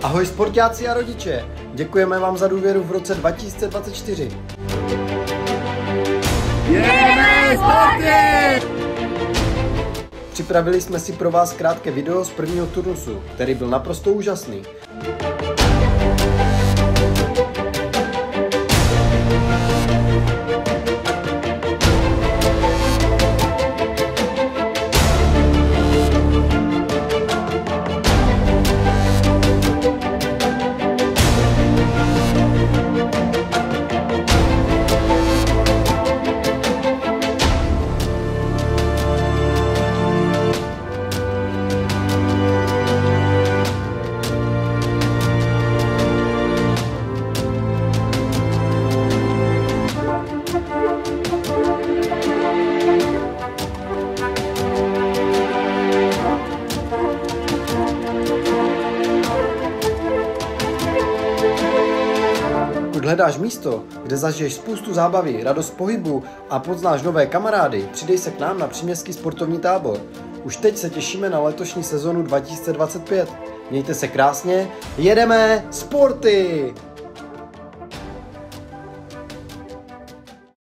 Ahoj sportáci a rodiče, děkujeme vám za důvěru v roce 2024. Jedeme Sporty! Připravili jsme si pro vás krátké video z prvního turnusu, který byl naprosto úžasný. Pokud hledáš místo, kde zažiješ spoustu zábavy, radost pohybu a poznáš nové kamarády, přidej se k nám na příměstský sportovní tábor. Už teď se těšíme na letošní sezonu 2025. Mějte se krásně, jedeme Sporty!